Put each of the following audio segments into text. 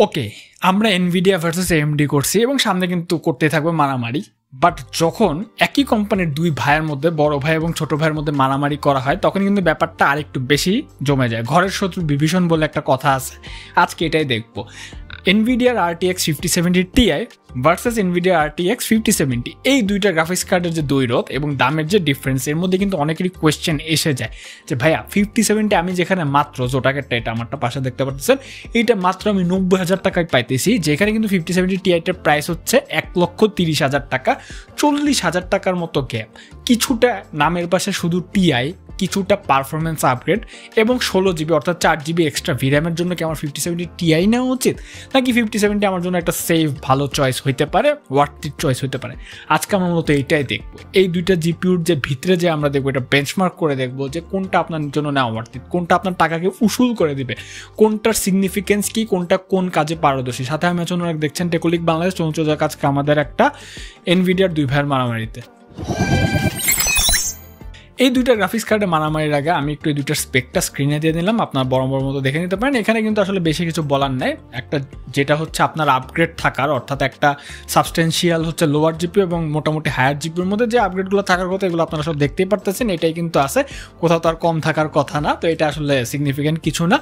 ওকে, আমরা Nvidia versus AMD করছি এবং সামনে কিন্তু করতে থাকবে মারামারি। বাট যখন একই কোম্পানির দুই ভাইয়ের মধ্যে, বড় ভাই এবং ছোট ভাইয়ের মধ্যে মারামারি করা হয়, তখন কিন্তু ব্যাপারটা আরেকটু বেশি জমে যায়। ঘরের শত্রু বিভীষণ বলে একটা কথা আছে, আজকে এটাই দেখবো। এনভিডিয়ার RTX 5070 Ti versus Nvidia RTX 5070, এই দুইটা গ্রাফিক্স কার্ডের যে দ্বৈরথ এবং দামের যে ডিফারেন্স, এর মধ্যে কিন্তু অনেকেরই কোয়েশ্চেন এসে যায় যে ভাইয়া 5070 আমি যেখানে মাত্র, জোটাকেরটা এটা আমারটা পাশে দেখতে পাচ্ছেন, এইটা মাত্র আমি 90,000 টাকায় পাইতেছি, যেখানে কিন্তু 5070 Tiটার প্রাইস হচ্ছে 1,30,000 টাকা, 40,000 টাকার মতো গ্যাপ। কিছুটা নামের পাশে শুধু টিআই, কিছুটা পারফরমেন্স আপগ্রেড এবং 16GB অর্থাৎ 4GB এক্সট্রা ভিরামের জন্য কি আমার 5070 Ti নেওয়া উচিত, নাকি 5070 আমার জন্য একটা সেফ ভালো চয়েস হইতে পারে, ওয়ার্থিট চয়েস হইতে পারে? আজকে আমরা মূলত এইটাই দেখবো। এই দুইটা জিপিউর যে ভিতরে যে আমরা দেখবো, এটা বেঞ্চমার্ক করে দেখবো যে কোনটা আপনার জন্য নেওয়া ওয়ার্থিট, কোনটা আপনার টাকাকে উসুল করে দিবে, কোনটার সিগনিফিকেন্স কি, কোনটা কোন কাজে পারদর্শী। সাথে আমি আছেন দেখছেন টেকলিক বাংলাদেশ, চৌচৌজার কাজকে আমাদের একটা এনভিডিয়ার দুই ভাইয়ের মারামারিতে। এই দুইটা গ্রাফিক্স কার্ডে মারামারির আগে আমি একটু এই দুইটার স্পেকটা স্ক্রিনে দিয়ে দিলাম, আপনার বড় বড় মতো দেখে নিতে পারেন। এখানে কিন্তু আসলে বেশি কিছু বলার নেই। একটা যেটা হচ্ছে আপনার আপগ্রেড থাকার, অর্থাৎ একটা সাবস্টেন্সিয়াল হচ্ছে লোয়ার জিপিউ এবং মোটামুটি হায়ার জিপিউর মধ্যে যে আপগ্রেডগুলো থাকার কথা, এগুলো আপনারা সব দেখতেই পারতেছেন, এটাই কিন্তু আছে, কোথাও তো আর কম থাকার কথা না। তো এটা আসলে সিগনিফিকেন্ট কিছু না।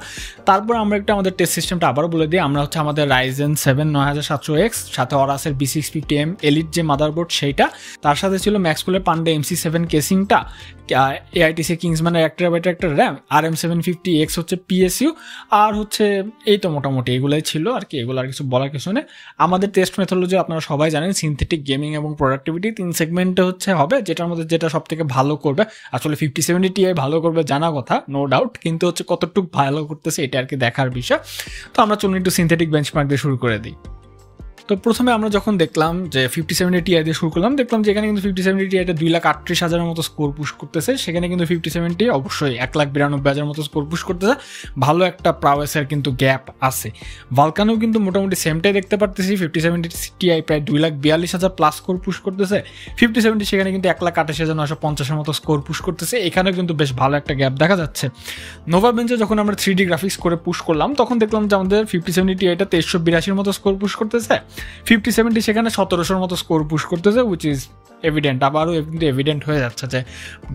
তারপর আমরা একটু আমাদের টেস্ট সিস্টেমটা আবারও বলে দিই। আমরা হচ্ছে আমাদের Ryzen 7 9700X, সাথে অরাসের B650M এলিট যে মাদারবোর্ড সেইটা, তার সাথে ছিল ম্যাক্সকুলের পান্ডে MC7 কেসিংটা, AITC কিংসম্যানের 1TB একটা র্যাম, RM750X হচ্ছে PSU, আর হচ্ছে এই তো মোটামুটি এগুলাই ছিল আর কি। এগুলো আর কিছু বলার কিছু নেই। আমাদের টেস্ট মেথোলজি আপনারা সবাই জানেন, সিনথেটিক, গেমিং এবং প্রোডাক্টিভিটি, 3 সেগমেন্টে হচ্ছে হবে, যেটার মধ্যে যেটা সব থেকে ভালো করবে। আসলে 5070 Ti ভালো করবে জানা কথা, নো ডাউট, কিন্তু হচ্ছে কতটুকু ভালো করতেছে এটা আর কি দেখার বিষয়। তো আমরা চলুন একটু সিনথেটিক বেঞ্চমার্ক দিয়ে শুরু করে দিই। তো প্রথমে আমরা যখন দেখলাম যে 5070 Ti দিয়ে শুরু করলাম, দেখলাম যে এখানে কিন্তু 5070 Tiটা 2,38,000 মতো স্কোর পুশ করতেছে। সেখানে কিন্তু 5070 অবশ্যই 1,92,000 মতো স্কোর পুশ করতেছে। ভালো একটা প্রাওয়েসের কিন্তু গ্যাপ আছে। ভালকানেও কিন্তু মোটামুটি সেমটাই দেখতে পারতেছি, 5070 Ti প্রায় 2,42,000 প্লাস স্কোর পুশ করতেছে। 5070 সেখানে কিন্তু 1,28,950 মতো স্কোর পুশ করতেছে। এখানেও কিন্তু বেশ ভালো একটা গ্যাপ দেখা যাচ্ছে। নোভা বেঞ্চে যখন আমরা 3D গ্রাফিক্স করে পুশ করলাম, তখন দেখলাম যে আমাদের 5070 Tiটা 2382 মতো স্কোর পুশ করতেছে, 5070 সেখানে 1700 মতো স্কোর পুশ করতেছে, উইচ ইজ এভিডেন্ট। আবারও কিন্তু এভিডেন্ট হয়ে যাচ্ছে যে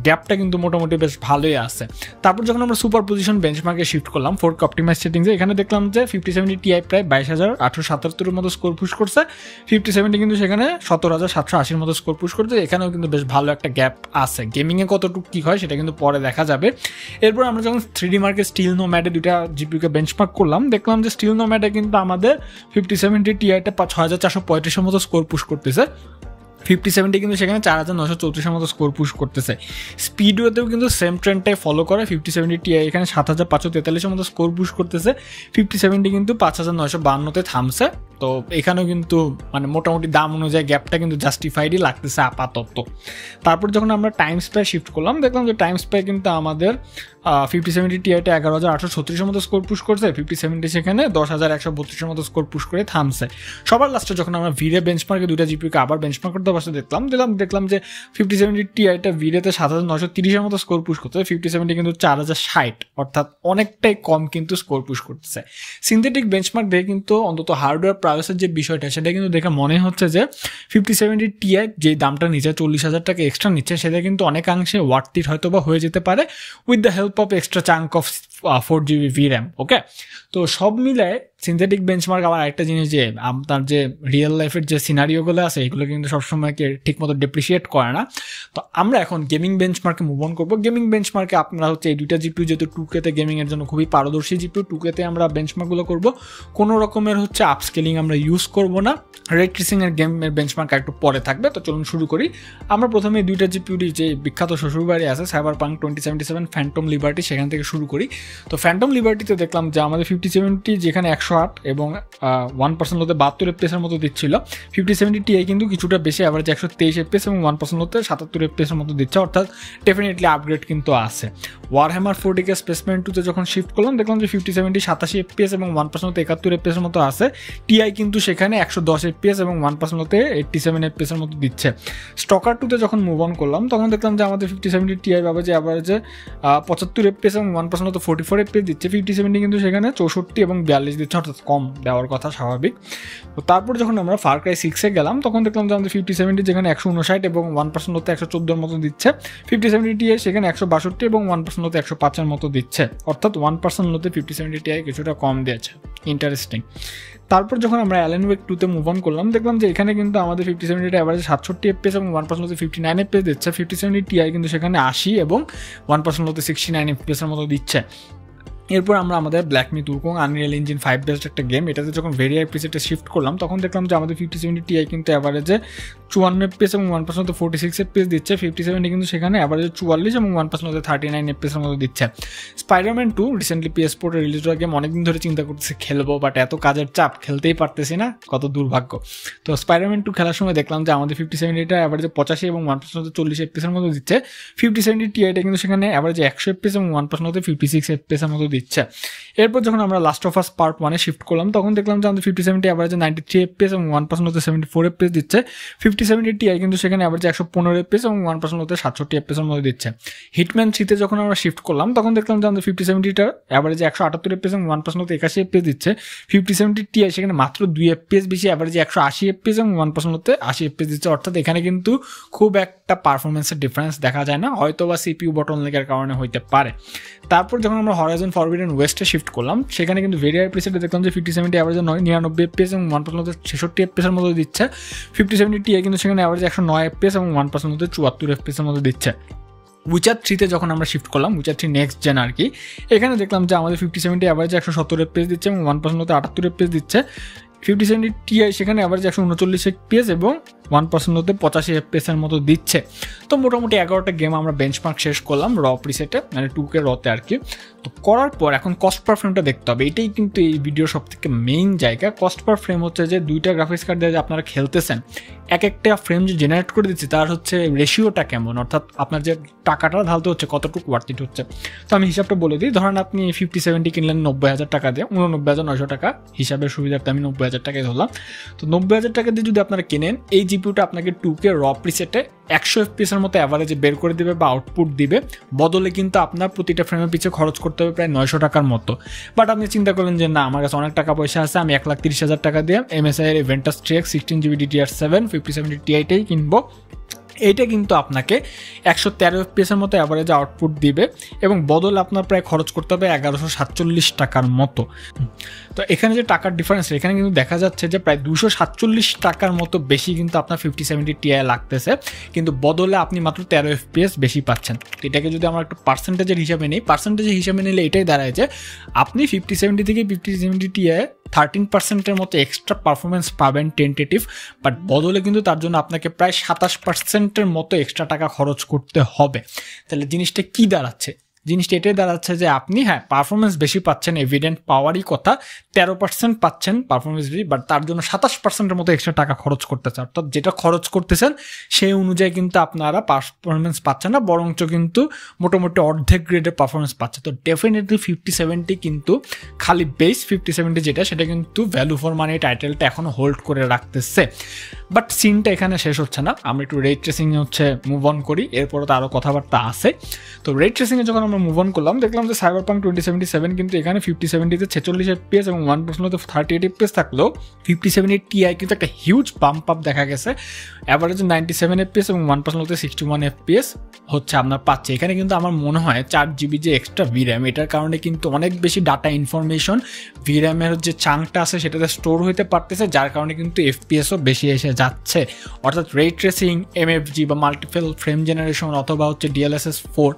গ্যাপটা কিন্তু মোটামুটি বেশ ভালোই আছে। তারপর যখন আমরা সুপার পজিশন বেঞ্চমার্কে শিফট করলাম 4K অপটিমাইজ সেটিংসে, এখানে দেখলাম যে 5070 Ti প্রায় 22,877 মতো স্কোর পুশ করছে, 5070 কিন্তু সেখানে 17,780 মতো স্কোর পুশ করছে। এখানেও কিন্তু বেশ ভালো একটা গ্যাপ আছে। গেমিংয়ে কতটুকু কী হয় সেটা কিন্তু পরে দেখা যাবে। এরপর আমরা যখন 3D মার্কেট স্টিল নোম্যাডে দুইটা জিপিউকে বেঞ্চমার্ক করলাম, দেখলাম যে স্টিল নোম্যাডে কিন্তু আমাদের 5070 Tiটা 6,435 মতো স্কোর পুশ করতেছে, 5070 কিন্তু সেখানে 4,934 মতো স্কোর পুশ করতেছে। স্পিডওয়েতেও কিন্তু সেম ট্রেন্ডটাই ফলো করে, 5070 Ti এখানে 7,543 মতো স্কোর পুশ করতেছে, 5070 কিন্তু 5,952-তে থামছে। তো এখানেও কিন্তু মানে মোটামুটি দাম অনুযায়ী গ্যাপটা কিন্তু জাস্টিফাইডই লাগতেছে আপাতত। তারপর যখন আমরা টাইম স্প্যায় শিফট করলাম, দেখলাম যে টাইম স্প্যায় কিন্তু আমাদের 5070 Tiটা 11,836 মতো স্কোর পুশ করছে, 5070 সেখানে 10,132 মতো স্কোর পুশ করে থামছে। সবার লাস্টে যখন আমরা ভিরে বেঞ্চমার্কে দুইটা জিপিউকে আবার বেঞ্চমার্ক করতে বসে দেখলাম যে 5070 Tiটা ভিরেতে 7,930 মতো স্কোর পুশ করছে, 5070 কিন্তু 4,060, অর্থাৎ অনেকটাই কম কিন্তু স্কোর পুশ করতেছে। সিনথেটিক বেঞ্চমার্ক দেখে কিন্তু অন্তত হার্ডওয়্যার প্রাইসের যে বিষয়টা, সেটা কিন্তু দেখে মনে হচ্ছে যে 5070 Ti যে দামটা নিচে 40,000 টাকা এক্সট্রা নিচ্ছে, সেটা কিন্তু অনেকাংশে ওয়ার্থিট হয়তো বা হয়ে যেতে পারে with the help of extra chunk of 4GB VRAM। ওকে, তো সব মিলায় সিনথেটিক বেঞ্চমার্ক আবার আরেকটা জিনিস, যে আপনার যে রিয়েল লাইফের যে সিনারিওগুলো আছে এগুলো কিন্তু সবসময় ঠিক মতো ডেপ্রিসিয়েট করে না। তো আমরা এখন গেমিং বেঞ্চমার্কে মুভ অন করবো। গেমিং বেঞ্চমার্কে আপনারা হচ্ছে এই দুইটা জিপিউ যেহেতু 2K-তে গেমিংয়ের জন্য খুবই পারদর্শী জিপিউ, 2K-তে আমরা বেঞ্চমার্কগুলো করবো। কোনো রকমের হচ্ছে আপস্কেলিং আমরা ইউজ করবো না। রে ট্রেসিংয়ের গেমের বেঞ্চমার্ক একটু পরে থাকবে। তো চলুন শুরু করি। আমরা প্রথমে এই দুইটা জিপিউর যে বিখ্যাত শ্বশুরবাড়ি আছে সাইবারপাঙ্ক 2077 ফ্যান্টম লিবার্টি, সেখান থেকে শুরু করি। তো ফ্যান্টম লিবার্টিতে দেখলাম যে আমাদের 5070 যেখানে 108 এবং 1% লোতে 72 FPS মতো দিচ্ছিল, 5070 Ti কিন্তু কিছুটা বেশি, অ্যাভারেজ 123 FPS এবং 1% লোতে 77 FPS মতো দিচ্ছে, অর্থাৎ ডেফিনেটলি আপগ্রেড কিন্তু আছে। ওয়ারহ্যামার 40K স্পেসমেন্ট 2-তে যখন শিফট করলাম, দেখলাম যে 5070 87 FPS এবং 1% লোতে 71 FPS মতো আছে। Ti কিন্তু সেখানে 110 FPS এবং 1% লোতে 87 FPS মতো দিচ্ছে। স্টকার 2-তে যখন মুভ অন করলাম, তখন দেখলাম যে আমাদের 5070 Ti পাবে যে অ্যাভারেজে 75 FPS এবং 1% লোতে 44 FPS দিচ্ছে, 5070 কিন্তু সেখানে 64 এবং 42 দিচ্ছে, অর্থাৎ কম দেওয়ার কথা স্বাভাবিক। তো তারপর যখন আমরা ফার ক্রাই 6-এ গেলাম তখন দেখলাম যে আমাদের 5070 যেখানে 159 এবং 1% হতে 114 মতো দিচ্ছে, 5070 Ti সেখানে 162 এবং 1% হতে 105 মতো দিচ্ছে, অর্থাৎ 1% হতে 5070 Ti কিছুটা কম দিয়েছে। ইন্টারেস্টিং। তারপর যখন আমরা অ্যালেন ওয়েক 2-তে মুভ অন করলাম দেখলাম যে এখানে কিন্তু আমাদের 5070 অ্যাভারেজ 67 FPS এবং 1% হতে 59 FPS দিচ্ছে, 5070 Ti কিন্তু সেখানে 80 এবং 1% হতে 69 FPS এর মতো দিচ্ছে। এরপর আমরা আমাদের black myth উকং Unreal engine 5 based একটা গেম, এটাতে যখন ভেরি হাই প্রিসেটে শিফট করলাম তখন দেখলাম যে আমাদের 5070 Ti কিন্তু অ্যাভারেজে 54 FPS এবং 1% হতে 46 FPS দিচ্ছে, 5070 কিন্তু সেখানে অ্যাভারেজে 44 এবং 1% হতে 39 FPS এর মতো দিচ্ছে। স্পাইডারম্যান 2 রিসেন্টলি PS4-এ রিলিজ হওয়া গেম, অনেকদিন ধরে চিন্তা করতেছি খেলবো, বাট এত কাজের চাপ খেলতেই পারতেছি না, কত দুর্ভাগ্য। তো স্পাইডারম্যান 2 খেলার সময় দেখলাম যে আমাদের 5070 অ্যাভারেজে 85 এবং 1% হতে 40 FPS এর মতো দিচ্ছে, 5070 Ti কিন্তু সেখানে অ্যাভারেজে 100 FPS এবং 1% হতে 56 FPS এর মতো দিচ্ছে। এরপর যখন আমরা লাস্ট অফ আস পার্ট 1-এ শিফট করলাম তখন দেখলাম যে আমাদের 5070 অ্যাভারেজে 93 FPS এবং 1% হতে 74 FPS দিচ্ছে, 5070 Ti কিন্তু সেখানে অ্যাভারেজে 115 FPS এবং 1% হতে 67 FPS এর মধ্যে দিচ্ছে। হিটম্যান 3-তে যখন আমরা শিফট করলাম তখন দেখলাম যে আমাদের 5070 অ্যাভারেজে 178 FPS এবং 1% হতে 81 FPS দিচ্ছে, 5070 Ti সেখানে মাত্র 2 FPS বেশি, অ্যাভারেজে 180 FPS এবং 1% হতে 80 FPS দিচ্ছে, অর্থাৎ এখানে কিন্তু খুব একটা পারফরমেন্সের ডিফারেন্স দেখা যায় না, হয়তো বা CPU বটলনেকের কারণে হইতে পারে। তারপর যখন আমরা হরাইজন ফরবিডেন ওয়েস্টে শিফট করলাম সেখানে কিন্তু ভেরি হাই প্রিসেটে দেখলাম যে 5070 অ্যাভারেজে 99 FPS এবং 1% হতে 66 FPS এর মতো দিচ্ছে, 5070 Ti কিন্তু সেখানে অ্যাভারেজে 109 FPS এবং 1% হতে 74 FPS এর মতো দিচ্ছে। উইচার 3-তে যখন আমরা শিফট করলাম, উইচার 3 নেক্সট জেন আর কি, এখানে দেখলাম যে আমাদের 5070 অ্যাভারেজে 117 FPS দিচ্ছে এবং 1% হতে 78 FPS দিচ্ছে, 5070 Ti সেখানে অ্যাভারেজ 139 FPS এবং 1% হতে 85 FPS এর মতো দিচ্ছে। তো মোটামুটি 11টা গেম আমরা বেঞ্চমার্ক শেষ করলাম র প্রিসেটে, মানে 2K রতে আর কি। তো করার পর এখন কস্ট পার ফ্রেমটা দেখতে হবে, এটাই কিন্তু এই ভিডিওর সব থেকে মেইন জায়গা। কস্ট পার ফ্রেম হচ্ছে যে 2টা গ্রাফিক্স কার্ড দিয়ে যে আপনারা খেলতেছেন, এক একটা ফ্রেম যে জেনারেট করে দিচ্ছে তার হচ্ছে রেশিওটা কেমন, অর্থাৎ আপনার যে টাকাটা ঢালতে হচ্ছে কতটুকু ওয়ার্থ ইট হচ্ছে। তো আমি হিসাবটা বলে দিই, ধরেন আপনি 5070 কিনলেন 90,000 টাকা দিয়ে, 89,900 টাকা হিসাবের সুবিধার্থে আমি 90,000 টাকায় ধরলাম। তো 90,000 টাকা দিয়ে যদি আপনারা কেনেন, এই জিপিউটা আপনাকে 2K র প্রিসেটে 100 FPS এর মতো অ্যাভারেজে বের করে দিবে বা আউটপুট দিবে, বদলে কিন্তু আপনার প্রতিটা ফ্রেমের পিছিয়ে খরচ করতে হবে প্রায় 900 টাকার মতো। বাট আপনি চিন্তা করলেন যে না, আমার কাছে অনেক টাকা পয়সা আছে, আমি 1,30,000 টাকা দিয়ে MSI এর Ventus TX 16GB DDR7 5070 Ti-টাই কিনবো, এইটা কিন্তু আপনাকে 113 FPS এর মতো অ্যাভারেজ আউটপুট দিবে এবং বদলে আপনার প্রায় খরচ করতে হবে 1147 টাকার মতো। তো এখানে যে টাকার ডিফারেন্স, এখানে কিন্তু দেখা যাচ্ছে যে প্রায় 247 টাকার মতো বেশি কিন্তু আপনার 5070 Ti লাগতেছে, কিন্তু বদলে আপনি মাত্র 13 FPS বেশি পাচ্ছেন। এটাকে যদি আমরা একটু পার্সেন্টেজের হিসাবে নিই, পার্সেন্টেজের হিসাবে নিলে এটাই দাঁড়ায় যে আপনি 5070 থেকে 5070 Ti 13% মতো এক্সট্রা পারফরমেন্স পাবেন টেন্টেটিভ, বাট বদলে কিন্তু তার জন্য আপনাকে প্রায় 27% মতো এক্সট্রা টাকা খরচ করতে হবে। তাহলে জিনিসটা কি দাঁড়াচ্ছে? জিনিসটা এটাই দাঁড়াচ্ছে যে আপনি পারফরমেন্স বেশি পাচ্ছেন, এভিডেন্ট পাওয়ারই কথা, 13% পাচ্ছেন পারফরমেন্স বেশি, বাট তার জন্য 27% মতো এক্সট্রা টাকা খরচ করতেছে, অর্থাৎ যেটা খরচ করতেছেন সেই অনুযায়ী কিন্তু আপনারা পারফরমেন্স পাচ্ছেন না, বরঞ্চ কিন্তু মোটামুটি অর্ধেক গ্রেডের পারফরমেন্স পাচ্ছে। তো ডেফিনেটলি 5070 কিন্তু খালি বেস 5070 যেটা, সেটা কিন্তু ভ্যালু ফর মানি টাইটেলটা এখনো হোল্ড করে রাখতেছে। বাট সিনটা এখানে শেষ হচ্ছে না, আমরা একটু রে ট্রেসিংয়ে মুভ অন করি, এরপরে তো আরও কথাবার্তা আছে। তো রে ট্রেসিংয়ে যখন আমরা মুভ অন করলাম দেখলাম যে Cyberpunk 2077 কিন্তু এখানে 5070-তে 46 FPS এবং 1% 38 FPS থাকলেও 5070 Ti কিন্তু একটা হিউজ পাম্প আপ দেখা গেছে, অ্যাভারেজে 97 FPS এবং 1% 61 FPS হচ্ছে আপনার পাচ্ছে। এখানে কিন্তু আমার মনে হয় 4GB যে এক্সট্রা VRAM, এটার কারণে কিন্তু অনেক বেশি ডাটা ইনফরমেশন VRAM-এর যে চাঙ্কটা আছে সেটাতে স্টোর হইতে পারতেছে, যার কারণে কিন্তু FPS-ও বেশি এসে যাচ্ছে। অর্থাৎ রে ট্রেসিং, MFG বা মাল্টিপল ফ্রেম জেনারেশন অথবা হচ্ছে DLSS 4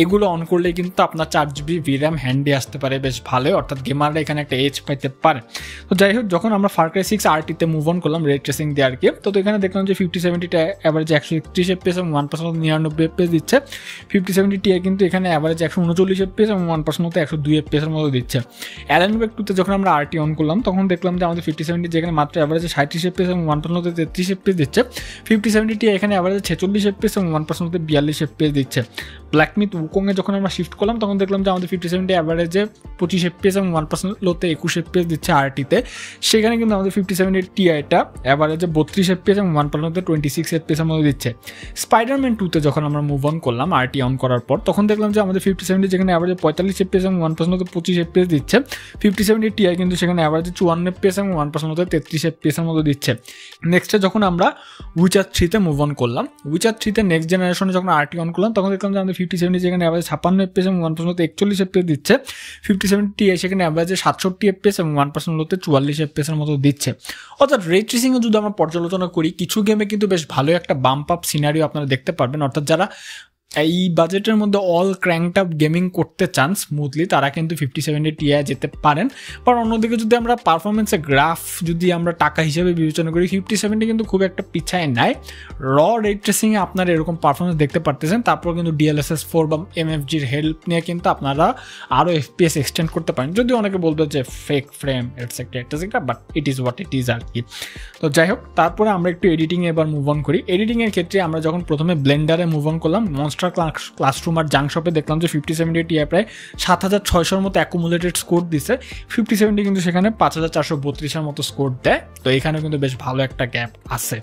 এগুলো অন করলে কিন্তু আপনার 4GB VRAM হ্যান্ডে আসতে পারে বেশ ভালো, অর্থাৎ গেমাররা এখানে একটা এজ পাইতে পারে। তো যাই হোক, যখন আমরা Far Cry 6 RT-তে মুভ অন করলাম রে ট্রেসিং দিয়ে আর কি, তো এখানে দেখলাম যে 5070-টা অ্যাভারেজ 131 FPS এবং 1% 99 FPS দিচ্ছে, 5070 Ti কিন্তু এখানে অ্যাভারেজ 139 FPS এবং 1% 102 FPS এর মতো দিচ্ছে। অ্যালেন ওয়েক 2-তে যখন আমরা RT অন করলাম তখন দেখলাম যে আমাদের 5070 যেখানে মাত্র অ্যাভারেজে 37 FPS এবং 1% 33 FPS দিচ্ছে, 5070 Ti এখানে অ্যাভারেজে 46 FPS এবং 1% 42 FPS দিচ্ছে। ব্ল্যাক মিথ উকংয়ে যখন আমরা আমরা শিফট করলাম তখন দেখলাম যে আমাদের 5070 অ্যাভারেজে 25 FPS এবং 1% লোতে 21 FPS দিচ্ছে আরটিতে। সেখানে কিন্তু আমাদের 5070 Tiটা অ্যাভারেজে 32 FPS এবং 1% লোতে 26 FPS এর মধ্যে দিচ্ছে। স্পাইডারম্যান 2তে যখন আমরা মুভ অন করলাম আরটি অন করার পর, তখন দেখলাম যে আমাদের 5070 যেখানে অ্যাভারেজে 45 FPS এবং 1% লোতে 25 FPS দিচ্ছে, 5070 Ti কিন্তু সেখানে অ্যাভারেজে 54 FPS এবং 1% লোতে 33 FPS এর মধ্যে দিচ্ছে। নেক্সটে যখন আমরা উইচার 3তে মুভ অন করলাম, উইচার 3তে নেক্সট জেনারেশনে যখন আরটি অন করলাম তখন দেখলাম যে আমাদের 5070 যেখানে অ্যাভারেজ 56 FPS এবং 1% লোতে 41 FPS দিচ্ছে, 5070 Ti সেখানে অ্যাভারেজে 67 FPS এবং 1% লোতে 44 FPS এর মতো দিচ্ছে। অর্থাৎ রে ট্রেসিংয়ে যদি আমরা পর্যালোচনা করি, কিছু গেমে কিন্তু বেশ ভালো একটা বাম্প আপ সিনারিও আপনারা দেখতে পারবেন। অর্থাৎ যারা এই বাজেটের মধ্যে অল ক্র্যাঙ্কড আপ গেমিং করতে চান স্মুথলি, তারা কিন্তু 5070 Ti যেতে পারেন। বাট অন্যদিকে যদি আমরা পারফরমেন্সের গ্রাফ যদি আমরা টাকা হিসেবে বিবেচনা করি, 5070 কিন্তু খুব একটা পিছায় নাই। র রে ট্রেসিংয়ে আপনারা এরকম পারফরমেন্স দেখতে পারতেছেন। তারপর কিন্তু DLSS 4 বা MFGর হেল্প নিয়ে কিন্তু আপনারা আরও FPS এক্সটেন্ড করতে পারেন। যদি অনেকে বলবে যে fake frame etcetera, but it is what it is আর কি। তো যাই হোক, তারপরে আমরা একটু এডিটিংয়ে এবার মুভ অন করি। এডিটিংয়ের ক্ষেত্রে আমরা যখন প্রথমে ব্লেন্ডারে মুভ অন করলাম, ক্লাসরুম আর জাংশপে দেখলাম যে 5070 Ti প্রায় 7600 মতো অ্যাকুমুলেটেড স্কোর দিছে, 5070 কিন্তু সেখানে 5432 মতো স্কোর দেয়। তো এখানে কিন্তু বেশ ভালো একটা গ্যাপ আছে।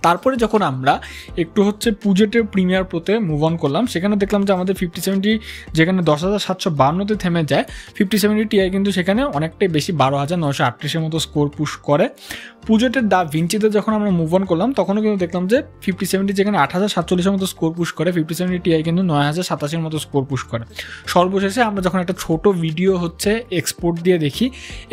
তারপরে যখন আমরা একটু পুজেটের প্রিমিয়ার প্রোতে মুভ অন করলাম, সেখানে দেখলাম যে আমাদের 5070 যেখানে 10752তে থেমে যায়, 5070 Ti কিন্তু সেখানে অনেকটাই বেশি 12938 মতো স্কোর পুশ করে। পুজেটের দা ভিঞ্চিতে যখন আমরা মুভ অন করলাম তখনও কিন্তু দেখলাম যে 5070 যেখানে 8047 মতো স্কোর পুশ করে, 5070 Ti কিন্তু 9087 মতো স্কোর পুশ করে। সর্বশেষে আমরা যখন একটা ছোট ভিডিও এক্সপোর্ট দিয়ে দেখি,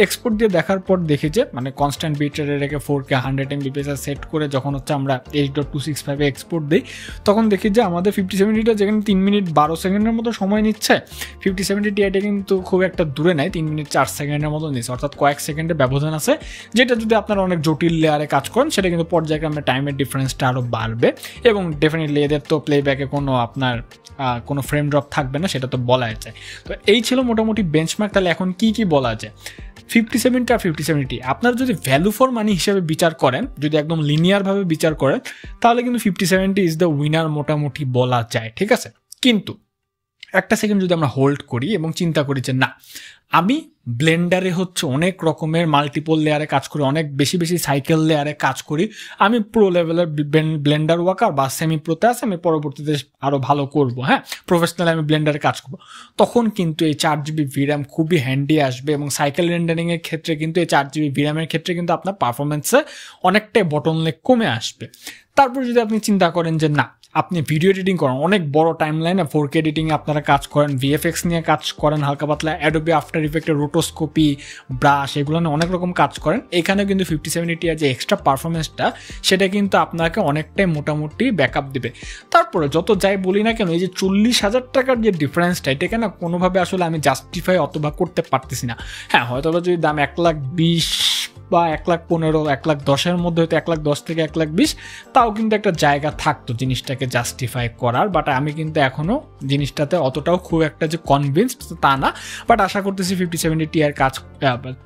এক্সপোর্ট দিয়ে দেখার পর দেখি যে মানে কনস্ট্যান্ট বিট রেটে রেখে 4K 100 MBPS সেট করে যখন আমরা H.265 এ এক্সপোর্ট দিই, তখন দেখি যে আমাদের 5070টা যেখানে 3 মিনিট 12 সেকেন্ডের মতো সময় নিচ্ছে, 5070 Tiটা কিন্তু খুব একটা দূরে নাই, 3 মিনিট 4 সেকেন্ডের মতো নিচ্ছে। অর্থাৎ কয়েক সেকেন্ডের ব্যবধান আছে, যেটা যদি আপনারা অনেক জটিল লেয়ারে কাজ করেন সেটা কিন্তু পর্যায়ক্রমে টাইমের ডিফারেন্সটা আরও বাড়বে। এবং ডেফিনেটলি এদের তো প্লেব্যাকে কোনো ফ্রেম ড্রপ থাকবে না, সেটা তো বলাই যায়। তো এই ছিল মোটামুটি বেঞ্চমার্ক। তাহলে এখন কি বলা যায় 5070 আর 5070 আপনারা যদি ভ্যালু ফর মানি হিসেবে বিচার করেন, যদি একদম লিনিয়ারভাবে বিচার করেন, তাহলে কিন্তু 5070 ইজ দ্য উইনার মোটামুটি বলা যায়, ঠিক আছে। কিন্তু একটা সেকেন্ড যদি আমরা হোল্ড করি এবং চিন্তা করি যে না, আমি ব্লেন্ডারে অনেক রকমের মাল্টিপল লেয়ারে কাজ করি, অনেক বেশি সাইকেল লেয়ারে কাজ করি, আমি প্রো লেভেলের ব্লেন্ডার ওয়ার্কার বা সেমি প্রোতে আছে, আমি পরবর্তীতে আরও ভালো করব, হ্যাঁ প্রফেশনাল আমি ব্লেন্ডারে কাজ করব, তখন কিন্তু এই 4GB VRAM খুবই হ্যান্ডি আসবে। এবং সাইকেল রেন্ডারিংয়ের ক্ষেত্রে কিন্তু এই 4GB VRAM-এর ক্ষেত্রে কিন্তু আপনার পারফরমেন্সে অনেকটাই বটলনেক কমে আসবে। তারপর যদি আপনি চিন্তা করেন যে না, আপনি ভিডিও এডিটিং করেন, অনেক বড় টাইম লাইনে 4K এডিটিংয়ে আপনারা কাজ করেন, VFX নিয়ে কাজ করেন, হালকা পাতলা অ্যাডোবি আফটার ইফেক্টের রোটোস্কোপি, ব্রাশ, এগুলো নিয়ে অনেক রকম কাজ করেন, এখানেও কিন্তু 5070 Ti যে এক্সট্রা পারফরমেন্সটা সেটা কিন্তু আপনাকে অনেকটাই মোটামুটি ব্যাকআপ দেবে। তারপরে যত যাই বলি না কেন, এই যে 40,000 টাকার যে ডিফারেন্সটা, এটাকে না কোনোভাবে আসলে আমি জাস্টিফাই অথবা করতে পারতেছি না। হ্যাঁ, হয়তো যদি দাম 1,20,000 বা 1,15,000, 1,10,000 মধ্যে হয়তো 1,10,000 থেকে 1,20,000, তাও কিন্তু একটা জায়গা থাকতো জিনিসটাকে জাস্টিফাই করার। বাট আমি কিন্তু এখনও জিনিসটাতে অতটাও খুব একটা যে কনভিন্সড তা না। বাট আশা করতেছি 5070 Ti এর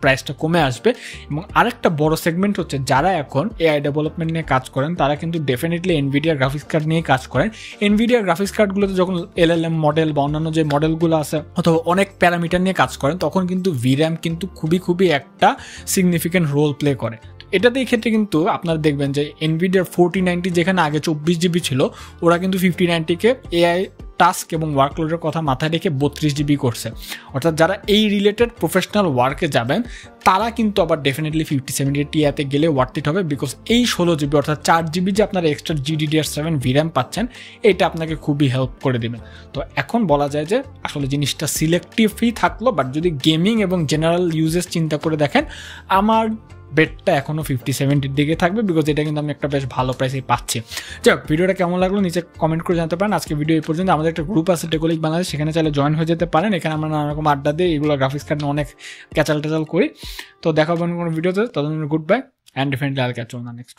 প্রাইসটা কমে আসবে। এবং আরেকটা বড় সেগমেন্ট যারা এখন AI ডেভেলপমেন্ট নিয়ে কাজ করেন, তারা কিন্তু ডেফিনেটলি এনভিডিয়া গ্রাফিক্স কার্ড নিয়ে কাজ করেন। এনভিডিয়া গ্রাফিক্স কার্ডগুলোতে যখন LLM মডেল বা অন্যান্য যে মডেলগুলো আছে অথবা অনেক প্যারামিটার নিয়ে কাজ করেন, তখন কিন্তু VRAM কিন্তু খুবই একটা সিগনিফিকেন্ট রোল প্লে করে। এটাতে এই ক্ষেত্রে কিন্তু আপনারা দেখবেন যে এনভিডিয়ার 4090 যেখানে আগে 24GB ছিল, ওরা কিন্তু 5090-কে AI টাস্ক এবং ওয়ার্কলোডের কথা মাথায় রেখে 32GB করছে। অর্থাৎ যারা এই রিলেটেড প্রফেশনাল ওয়ার্কে যাবেন, তারা কিন্তু আবার ডেফিনেটলি 5070 Ti-তে গেলে ওয়ার্থ ইট হবে, বিকজ এই 16GB অর্থাৎ 4GB যে আপনারা এক্সট্রা GDDR7 VRAM পাচ্ছেন, এটা আপনাকে খুবই হেল্প করে দেবে। তো এখন বলা যায় যে আসলে জিনিসটা সিলেক্টিভই থাকলো, বাট যদি গেমিং এবং জেনারেল ইউজেস চিন্তা করে দেখেন, আমার বেডটা এখনও 5070 দিকে থাকবে, বিকজ এটা কিন্তু আমি একটা বেশ ভালো প্রাইসে পাচ্ছি। যাই হোক, ভিডিওটা কেমন লাগলো নিচে কমেন্ট করে জানতে পারেন। আজকে ভিডিও এই পর্যন্ত। আমাদের একটা গ্রুপ আছে টেকোলিক বাংলাদেশ, সেখানে চাইলে জয়েন হয়ে যেতে পারেন। এখানে আমরা নানা রকম আড্ডা দিই, এগুলো গ্রাফিক্স কার্ড নিয়ে অনেক ক্যাচাল করি। তো দেখা হবে কোনো ভিডিওতে, ততদিন good bye and definitely Al catch on the next.